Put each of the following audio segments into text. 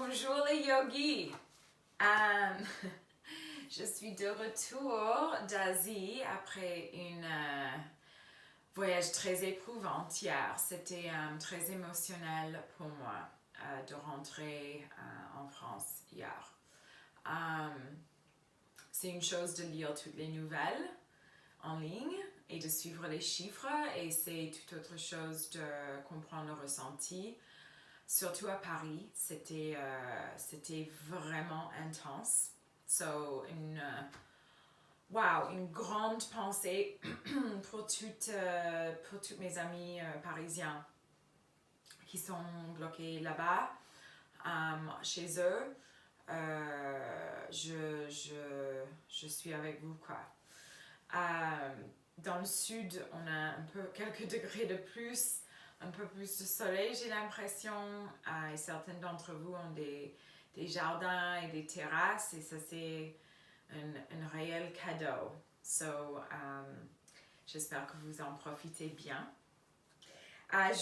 Bonjour les yogis. Je suis de retour d'Asie après un voyage très éprouvant hier. C'était très émotionnel pour moi de rentrer en France hier. C'est une chose de lire toutes les nouvelles en ligne et de suivre les chiffres, et c'est tout autre chose de comprendre le ressenti. Surtout à Paris, c'était vraiment intense. Une grande pensée pour toutes mes amis parisiens qui sont bloqués là-bas, chez eux. Je suis avec vous, quoi. Dans le sud, on a quelques degrés de plus, un peu plus de soleil, j'ai l'impression, et certains d'entre vous ont des jardins et des terrasses, et ça c'est un réel cadeau. J'espère que vous en profitez bien.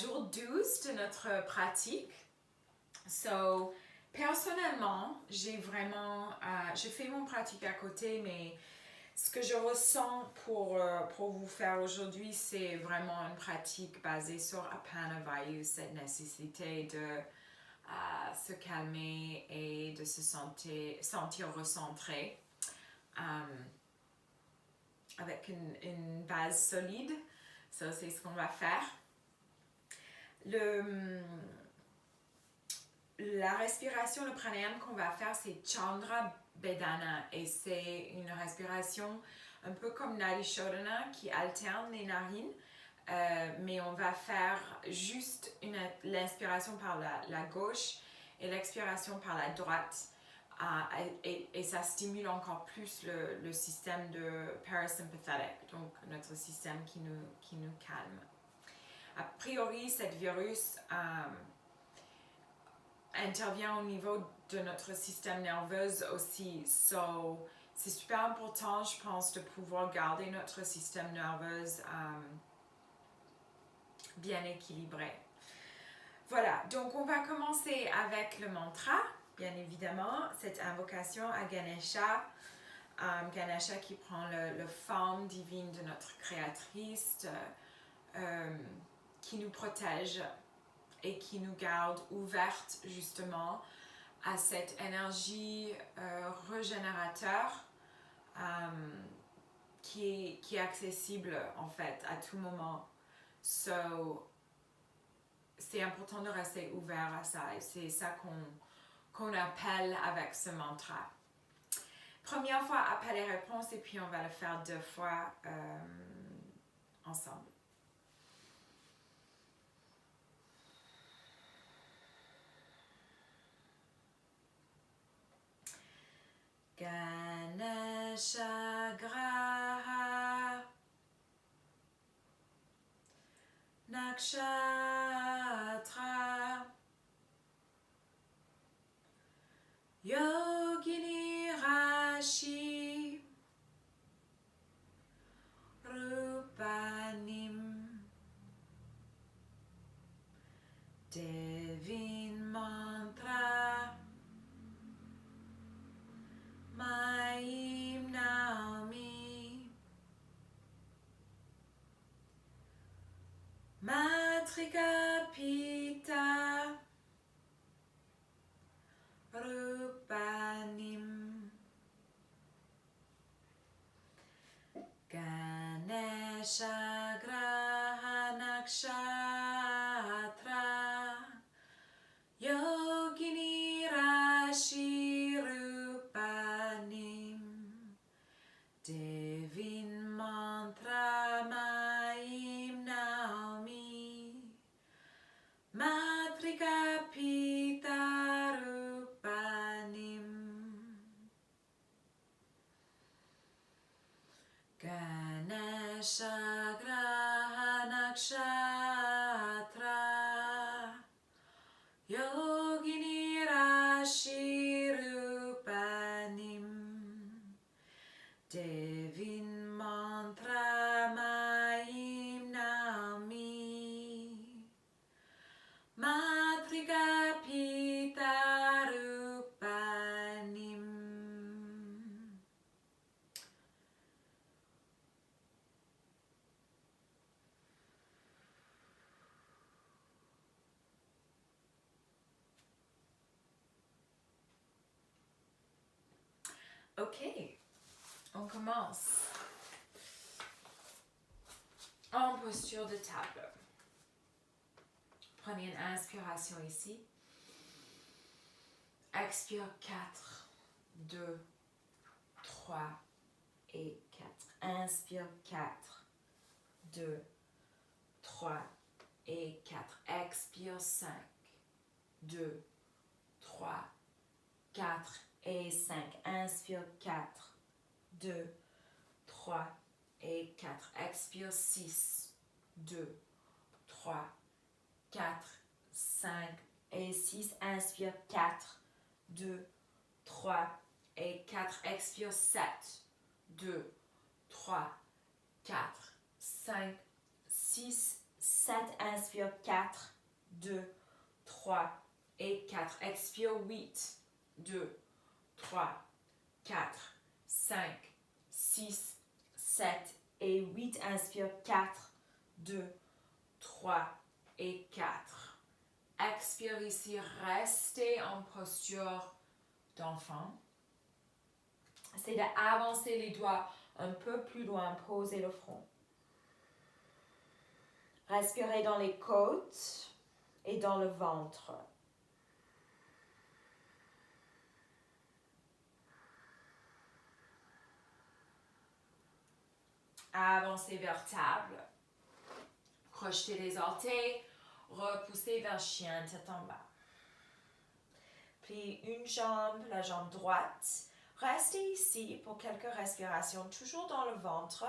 Jour 12 de notre pratique. Personnellement, je fais mon pratique à côté, mais ce que je ressens pour vous faire aujourd'hui, c'est vraiment une pratique basée sur Apana Vayu, cette nécessité de se calmer et de se sentir recentré avec une base solide. Ça, c'est ce qu'on va faire. La respiration, le pranayama qu'on va faire, c'est Chandra Bedana, et c'est une respiration un peu comme Nadi Shodhana qui alterne les narines, mais on va faire juste l'inspiration par la gauche et l'expiration par la droite, et ça stimule encore plus le système de parasympathetic, donc notre système qui nous calme. A priori, cette virus intervient au niveau de notre système nerveux aussi. C'est super important, je pense, de pouvoir garder notre système nerveux bien équilibré. Voilà, donc on va commencer avec le mantra, bien évidemment, cette invocation à Ganesha. Ganesha qui prend la forme divine de notre créatrice, qui nous protège et qui nous garde ouvertes justement à cette énergie régénérateur qui est accessible en fait à tout moment. C'est important de rester ouvert à ça, et c'est ça qu'on appelle avec ce mantra. Première fois, appel et réponse, et puis on va le faire 2 fois ensemble. Ganesha Graha Nakshatra Yogini Rashi Rupanim Devin Mantra Maim Naomi Matrika Pita Rupanim Ganesha Graha Nakshatra Yogini Rashi Rupanim Devin Mantra Maim Naomi Matrika Pita Rupanim Ganesha Graha Nakshatra Yogini Rashi Rupanim Devin Mantra Maim Naomi Matrika Pita Rupanim Ok, on commence. En posture de table. Prenez une inspiration ici. Expire 4, 2, 3 et 4. Inspire 4, 2, 3 et 4. Expire 5, 2, 3, 4 et 5. Inspire 4, 2, 3 et 4. Expire 6, 2, 3, 4, 5 et 6. Inspire 4, 2, 3 et 4. Expire 7, 2, 3, 4, 5, 6, 7. Inspire 4, 2, 3 et 4. Expire 8, 2, 3, 4, 5, 6, 7 et 8. Inspire 4, 2, 3 et 4. Expire ici, restez en posture d'enfant. C'est d'avancer les doigts un peu plus loin, poser le front. Respirez dans les côtes et dans le ventre. Avancez vers table. Crochetez les orteils. Repoussez vers chien, tête en bas. Pliez une jambe, la jambe droite. Restez ici pour quelques respirations, toujours dans le ventre.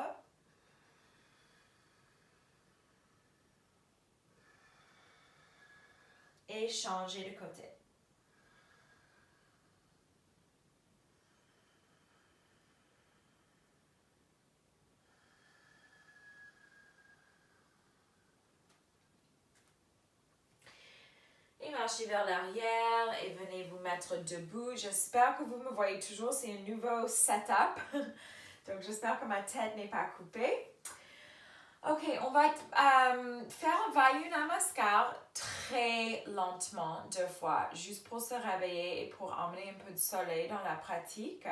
Et changez de côté. Et marchez vers l'arrière et venez vous mettre debout. J'espère que vous me voyez toujours, c'est un nouveau setup. Donc j'espère que ma tête n'est pas coupée. Ok, on va faire un Vayu Namaskar très lentement, 2 fois, juste pour se réveiller et pour emmener un peu de soleil dans la pratique.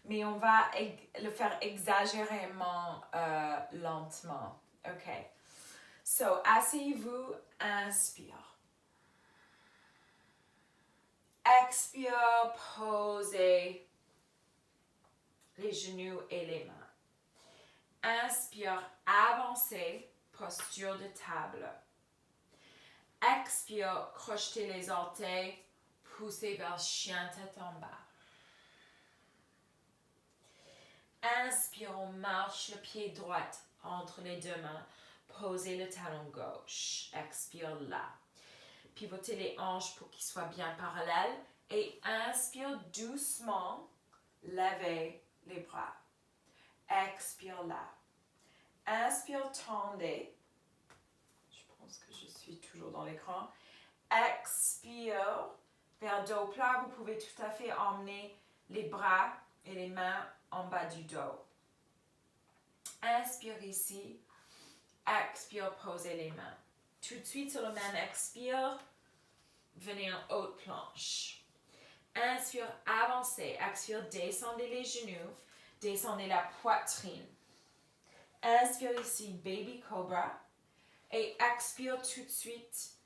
Mais on va le faire exagérément lentement. Ok. So, asseyez-vous, inspire. Expire, posez les genoux et les mains. Inspire, avancez, posture de table. Expire, crochetez les orteils, poussez vers chien tête en bas. Inspire, on marche le pied droit entre les deux mains. Posez le talon gauche. Expire là. Pivotez les hanches pour qu'ils soient bien parallèles. Et inspire doucement, levez les bras. Expire là. Inspire, tendez. Je pense que je suis toujours dans l'écran. Expire, vers dos plat. Vous pouvez tout à fait emmener les bras et les mains en bas du dos. Inspire ici. Expire, posez les mains. Tout de suite sur le même expire, venez en haute planche. Inspire, avancez. Expire, descendez les genoux. Descendez la poitrine. Inspire ici, baby cobra. Et expire tout de suite,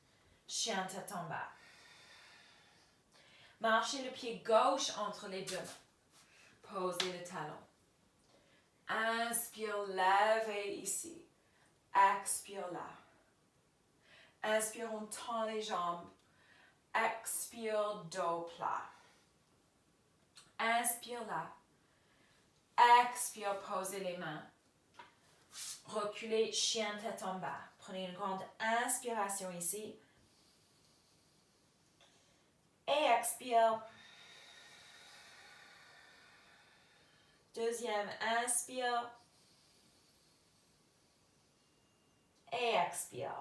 chien tête en bas. Marchez le pied gauche entre les deux mains. Posez le talon. Inspire, levez ici. Expire là. Inspire, on tend les jambes. Expire, dos plat. Inspire là. Expire, posez les mains. Reculez, chien tête en bas. Prenez une grande inspiration ici. Et expire. Deuxième, inspire. Et expire.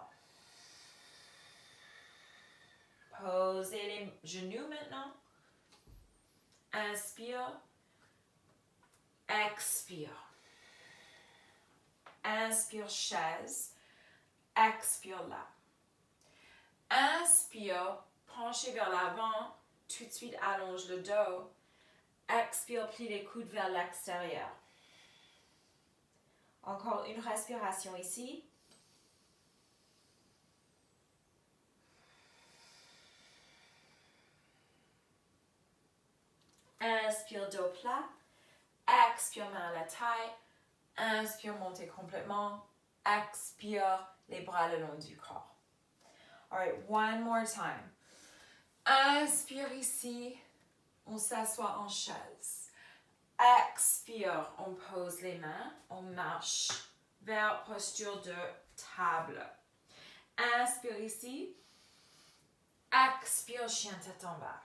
Posez les genoux maintenant. Inspire. Expire. Inspire, chaise. Expire là. Inspire, penchez vers l'avant. Tout de suite, allonge le dos. Expire, plie les coudes vers l'extérieur. Encore une respiration ici. Inspire, dos plat. Expire, main à la taille. Inspire, montez complètement. Expire, les bras le long du corps. Alright, one more time. Inspire ici, on s'assoit en chaise. Expire, on pose les mains, on marche vers posture de table. Inspire ici. Expire, chien tête en bas.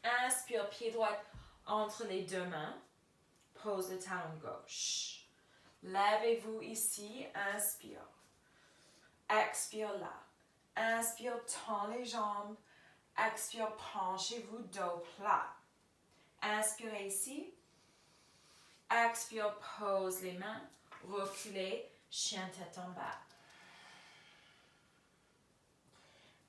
Inspire, pied droit entre les deux mains. Pose le talon gauche. Lèvez-vous ici, inspire. Expire là. Inspire, tend les jambes. Expire, penchez-vous, dos plat. Inspirez ici. Expire, pose les mains. Reculez, chien tête en bas.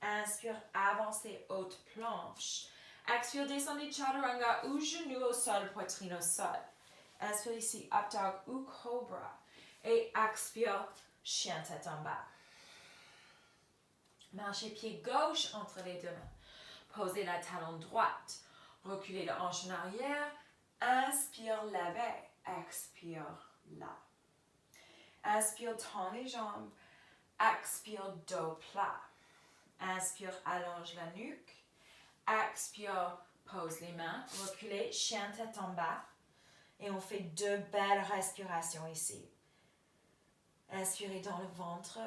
Inspire, avancez, haute planche. Expire, descendez chaturanga ou genou au sol, poitrine au sol. Inspire ici, up dog ou cobra. Et expire, chien tête en bas. Marchez pied gauche entre les deux mains. Posez la talon droite. Reculez la hanche en arrière. Inspire, levez. Expire, là. Inspire, tend les jambes. Expire, dos plat. Inspire, allonge la nuque. Expire, pose les mains. Reculez, chien tête en bas. Et on fait 2 belles respirations ici. Inspirez dans le ventre.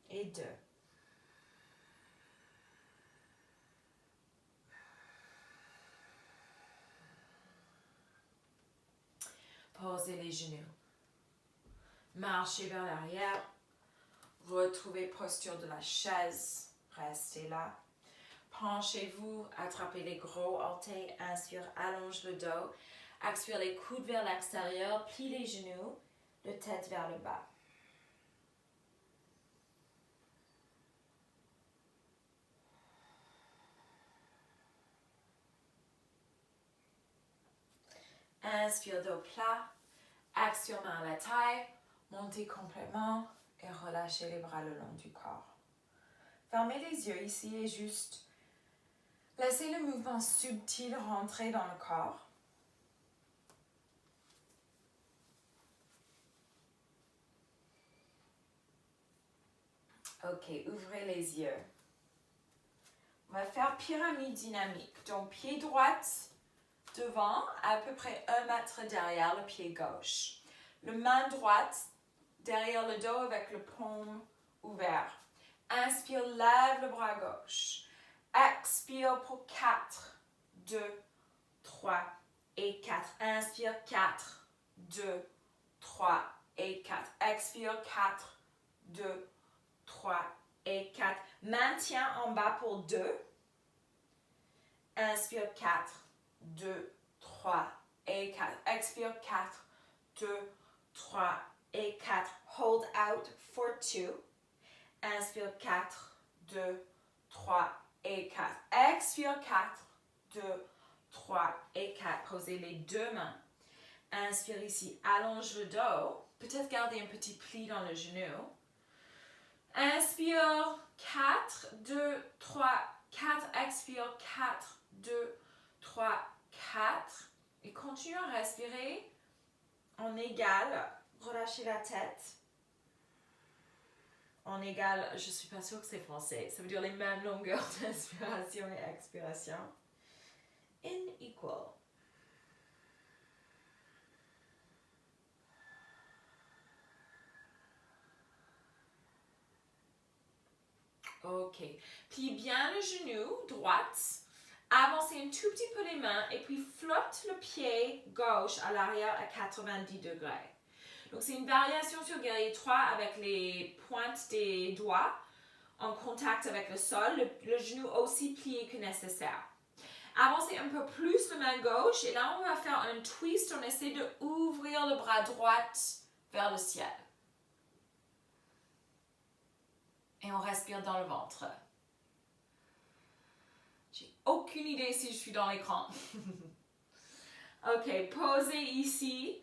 Et 2. Posez les genoux. Marchez vers l'arrière. Retrouvez posture de la chaise. Restez là. Penchez-vous, attrapez les gros orteils. Inspire, allonge le dos. Expire les coudes vers l'extérieur. Plie les genoux. Le tête vers le bas. Inspire, dos plat. Expire, main à la taille. Montez complètement et relâchez les bras le long du corps. Fermez les yeux ici et juste laissez le mouvement subtil rentrer dans le corps. Ok, ouvrez les yeux. On va faire pyramide dynamique. Donc, pied droit devant, à peu près 1 mètre derrière le pied gauche. Le main droite derrière le dos avec le paume ouvert. Inspire, lève le bras gauche. Expire pour 4, 2, 3 et 4. Inspire, 4, 2, 3 et 4. Expire, 4, 2, 3 et 4. Maintiens en bas pour 2. Inspire, 4, 2, 3 et 4. Expire, 4, 2, 3 et 4. Hold out for 2. Inspire, 4, 2, 3 et 4. Expire, 4, 2, 3 et 4. Posez les deux mains. Inspire ici, allonge le dos. Peut-être garder un petit pli dans le genou. Inspire, 4, 2, 3, 4. Expire, 4, 2, 3, 4. Et continue à respirer en égal. Relâchez la tête. En égal, je ne suis pas sûre que c'est français. Ça veut dire les mêmes longueurs d'inspiration et expiration. In equal. Ok. Plie bien le genou droite. Avancez un tout petit peu les mains et puis flotte le pied gauche à l'arrière à 90 degrés. Donc, c'est une variation sur guerrier 3 avec les pointes des doigts en contact avec le sol, le genou aussi plié que nécessaire. Avancez un peu plus la main gauche et là, on va faire un twist. On essaie d'ouvrir le bras droit vers le ciel. Et on respire dans le ventre. aucune idée si je suis dans l'écran. Ok, posez ici.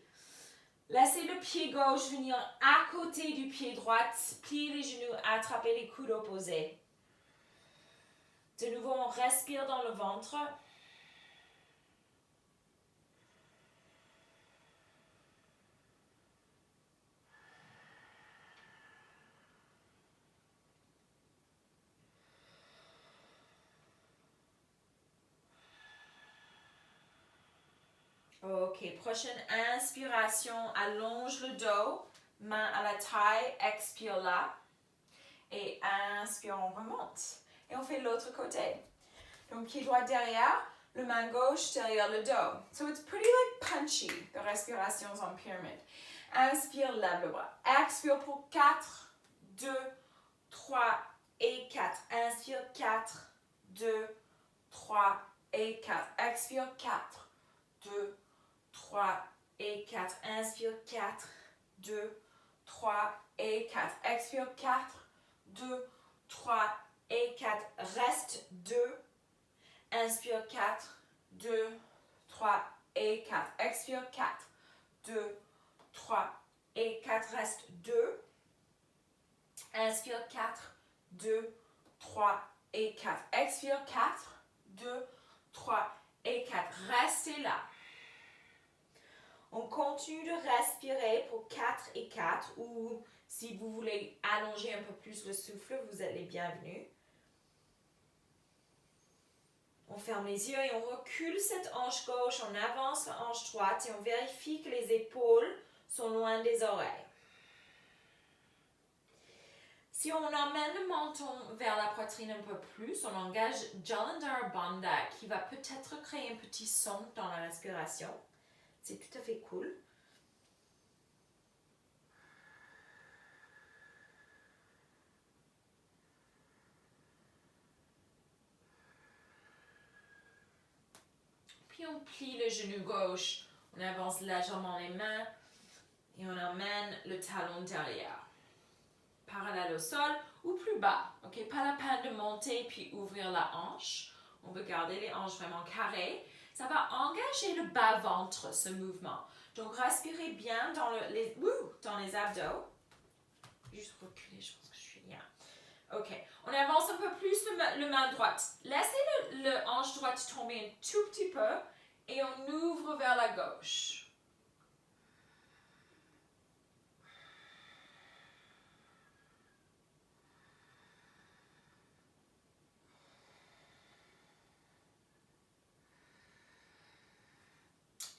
Laissez le pied gauche venir à côté du pied droit. Pliez les genoux, attrapez les coudes opposés. De nouveau, on respire dans le ventre. Ok, prochaine inspiration, allonge le dos, main à la taille, expire là. Et inspire, on remonte. Et on fait l'autre côté. Donc, pied droit derrière, le main gauche derrière le dos. So it's pretty like punchy, the respirations en pyramide. Inspire, lève le bras. Expire pour 4, 2, 3 et 4. Inspire 4, 2, 3 et 4. Expire 4, 2, 3 et 4. Inspire 4, 2, 3 et 4. Expire 4, 2, 3 et 4. Reste 2. Inspire 4, 2, 3 et 4. Expire 4, 2, 3 et 4. Reste 2. Inspire 4, 2, 3 et 4. Expire 4, 2, 3 et 4. Restez là. On continue de respirer pour 4 et 4 ou si vous voulez allonger un peu plus le souffle, vous êtes les bienvenus. On ferme les yeux et on recule cette hanche gauche, on avance la hanche droite et on vérifie que les épaules sont loin des oreilles. Si on emmène le menton vers la poitrine un peu plus, on engage Jalandhara Bandha qui va peut-être créer un petit son dans la respiration. C'est tout à fait cool. Puis on plie le genou gauche, on avance légèrement les mains et on emmène le talon derrière. Parallèle au sol ou plus bas. Ok, pas la peine de monter puis ouvrir la hanche. On veut garder les hanches vraiment carrées. Ça va engager le bas-ventre, ce mouvement. Donc, respirez bien dans les abdos. Juste reculer, je pense que je suis bien. Ok, on avance un peu plus le main droite. Laissez le hanche droite tomber un tout petit peu et on ouvre vers la gauche.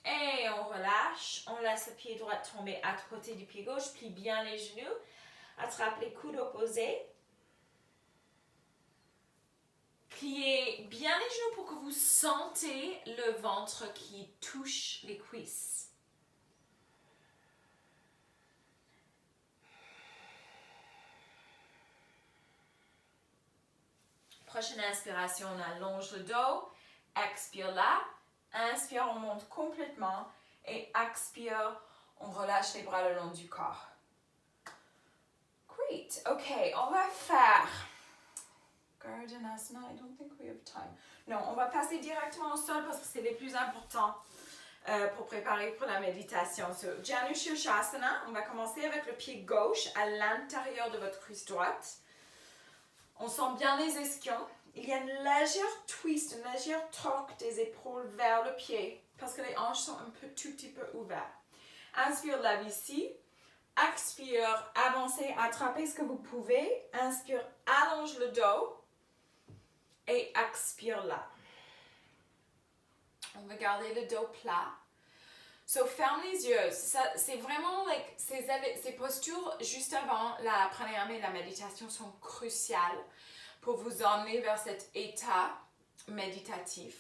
Et on relâche, on laisse le pied droit tomber à côté du pied gauche, plie bien les genoux, attrape les coudes opposés. Pliez bien les genoux pour que vous sentez le ventre qui touche les cuisses. Prochaine inspiration, on allonge le dos, expire là. Inspire, on monte complètement et expire, on relâche les bras le long du corps. Great. Ok, on va faire Gardanasana. I don't think we have time. Non, on va passer directement au sol parce que c'est les plus importants pour préparer pour la méditation. So, Janu Shirshasana, on va commencer avec le pied gauche à l'intérieur de votre cuisse droite. On sent bien les ischions. Il y a une légère twist, une légère torque des épaules vers le pied parce que les hanches sont un tout petit peu ouvertes. Inspire, lève ici. Expire, avancez, attrapez ce que vous pouvez. Inspire, allonge le dos. Et expire là. On va garder le dos plat. So, ferme les yeux. C'est vraiment, ces postures juste avant la pranayama et la méditation sont cruciales pour vous emmener vers cet état méditatif.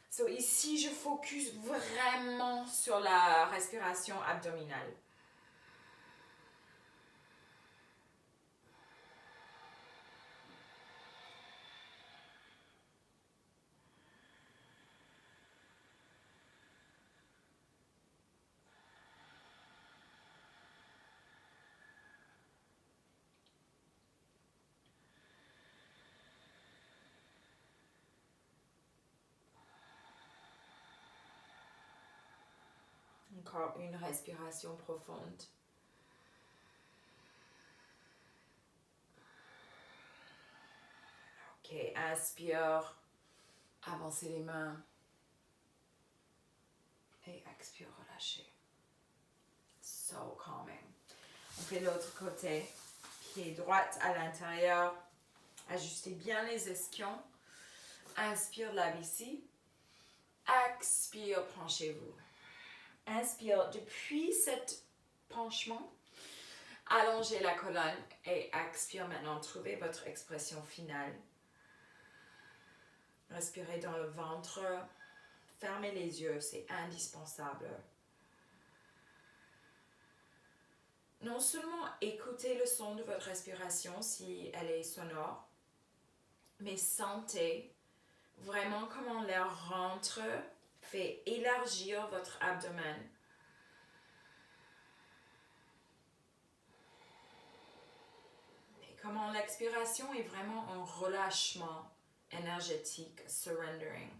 So, ici, je focus vraiment sur la respiration abdominale. Encore une respiration profonde. Ok, inspire. Avancez les mains. Et expire, relâchez. So calming. On fait l'autre côté. Pied droit à l'intérieur. Ajustez bien les ischions. Inspire, lave ici. Expire, penchez-vous. Inspire, depuis cet penchement, allongez la colonne et expire maintenant. Trouvez votre expression finale. Respirez dans le ventre. Fermez les yeux, c'est indispensable. Non seulement écoutez le son de votre respiration si elle est sonore, mais sentez vraiment comment l'air rentre, fait élargir votre abdomen. Et comment l'expiration est vraiment un relâchement énergétique, surrendering.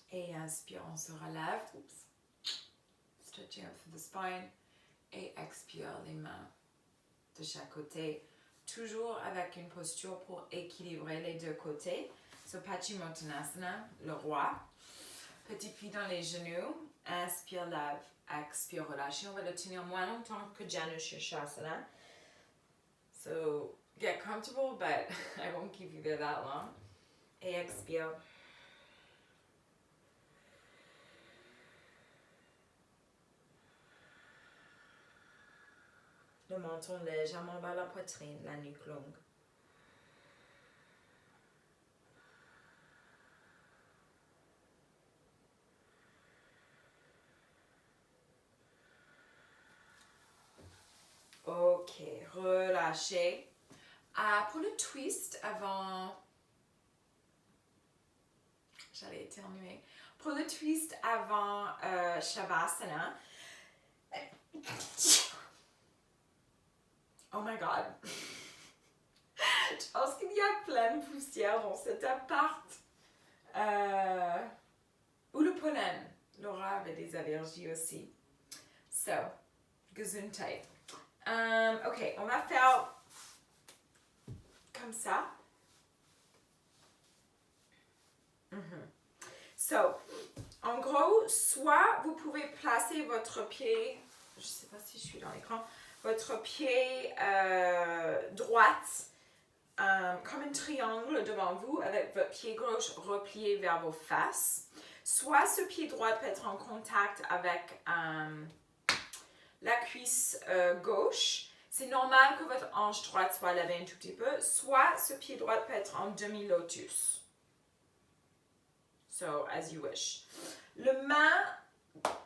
Et inspire, on se relève. Oups. Stretching up through the spine. Et expire les mains de chaque côté. Toujours avec une posture pour équilibrer les deux côtés. So Paschimottanasana, le roi. Petit pli dans les genoux. Inspire, lève. Expire, relâchez. On va le tenir moins longtemps que Janu Shirshasana. So get comfortable, but I won't keep you there that long. Et expire. Le menton légèrement vers la poitrine, la nuque longue. Ok, relâchez. Pour le twist, j'allais éternuer. Pour le twist avant Shavasana, oh my god, je pense qu'il y a plein de poussière dans cet appart. Ou le pollen. Laura avait des allergies aussi. So, Gesundheit. Ok, on va faire comme ça. So, en gros, soit vous pouvez placer votre pied, je ne sais pas si je suis dans l'écran, votre pied droite comme un triangle devant vous avec votre pied gauche replié vers vos fesses. Soit ce pied droit peut être en contact avec la cuisse gauche. C'est normal que votre hanche droite soit levée un tout petit peu. Soit ce pied droit peut être en demi-lotus. So, as you wish. Le main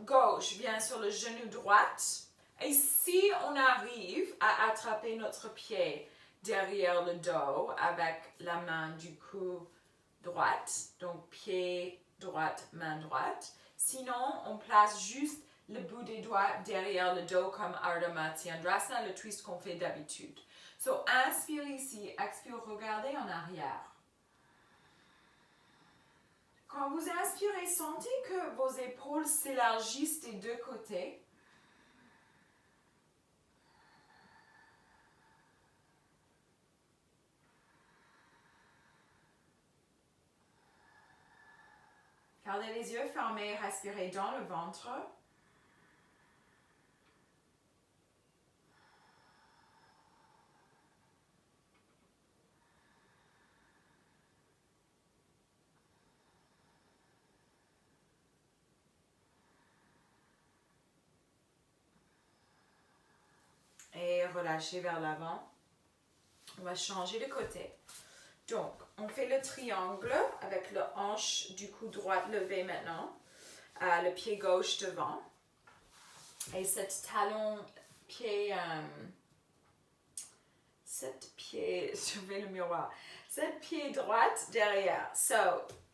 gauche vient sur le genou droit. Et si on arrive à attraper notre pied derrière le dos avec la main du cou droite, donc pied droite, main droite. Sinon, on place juste le bout des doigts derrière le dos comme Ardha Matsyendrasana, le twist qu'on fait d'habitude. So, inspire ici, expire, regardez en arrière. Quand vous inspirez, sentez que vos épaules s'élargissent des deux côtés. Gardez les yeux fermés, respirez dans le ventre. Et relâchez vers l'avant. On va changer de côté. Donc, on fait le triangle avec le hanche du cou droit levé maintenant. Le pied gauche devant. Et cet talon, pied, je vais le miroir. 7 pieds droite derrière. So,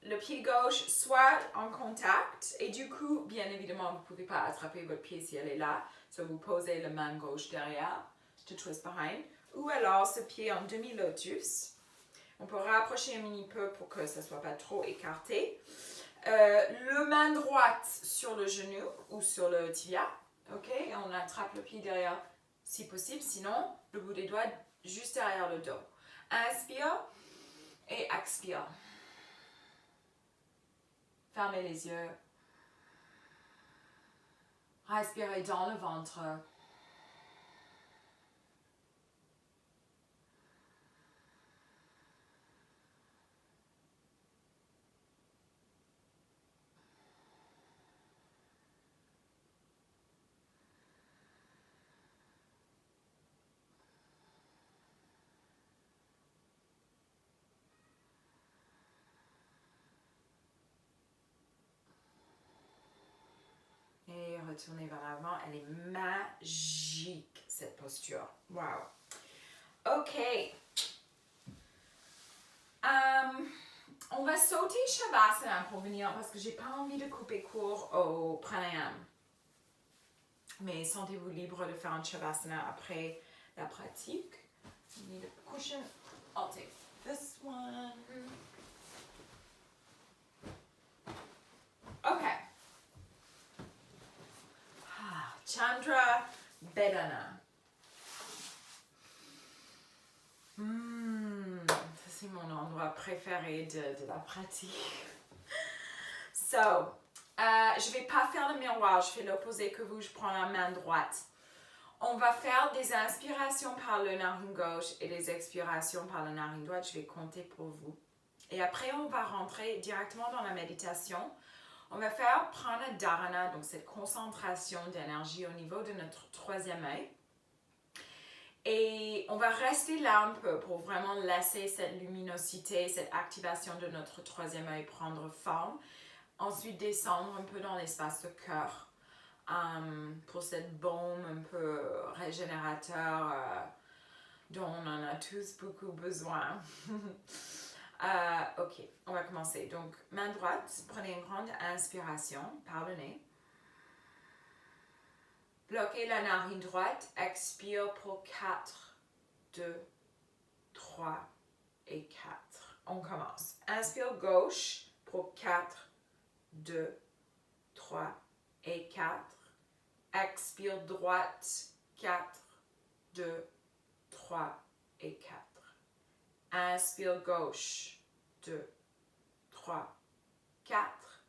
le pied gauche soit en contact et du coup, bien évidemment, vous ne pouvez pas attraper votre pied si elle est là. So, vous posez la main gauche derrière, to twist behind. Ou alors, ce pied en demi-lotus. On peut rapprocher un mini peu pour que ça ne soit pas trop écarté. Le main droite sur le genou ou sur le tibia. Ok, et on attrape le pied derrière si possible. Sinon, le bout des doigts juste derrière le dos. Inspire et expire. Fermez les yeux. Respirez dans le ventre. Et retournez vers l'avant. Elle est magique, cette posture. Wow. Ok. On va sauter Shavasana pour venir parce que j'ai pas envie de couper court au pranayama. Mais sentez-vous libre de faire un Shavasana après la pratique. You need a cushion. I'll take this one. Okay. Chandra Bedana. C'est mon endroit préféré de la pratique. So, je vais pas faire le miroir, je fais l'opposé que vous, je prends la main droite. On va faire des inspirations par le narine gauche et des expirations par le narine droite. Je vais compter pour vous. Et après, on va rentrer directement dans la méditation. On va faire prana dharana, donc cette concentration d'énergie au niveau de notre troisième œil. Et on va rester là un peu pour vraiment laisser cette luminosité, cette activation de notre troisième œil prendre forme. Ensuite, descendre un peu dans l'espace de cœur pour cette baume un peu régénérateur dont on en a tous beaucoup besoin. Ok, on va commencer. Donc, main droite, prenez une grande inspiration par le nez. Bloquez la narine droite, expire pour 4, 2, 3 et 4. On commence. Inspire gauche pour 4, 2, 3 et 4. Expire droite, 4, 2, 3 et 4. Inspire gauche, 2, 3, 4.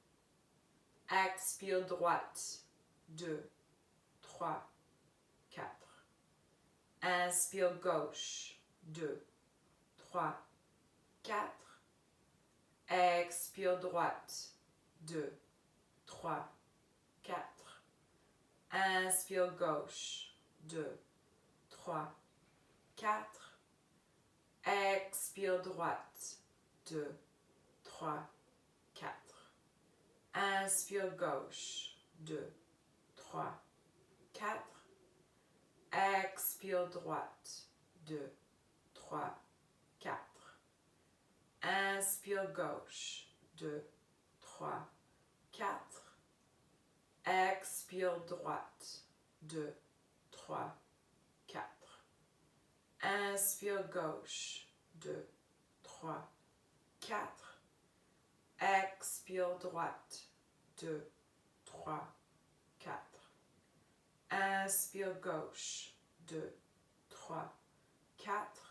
Expire droite, 2, 3, 4. Inspire gauche, 2, 3, 4. Expire droite, 2, 3, 4. Inspire gauche, 2, 3, 4. Expire droite, 2, 3, 4. Inspire gauche, 2, 3, 4. Expire droite, 2, 3, 4. Inspire gauche, 2, 3, 4. Expire droite, 2, 3, 4. Inspire gauche, 2, 3, 4. Expire droite, 2, 3, 4. Inspire gauche, 2, 3, 4.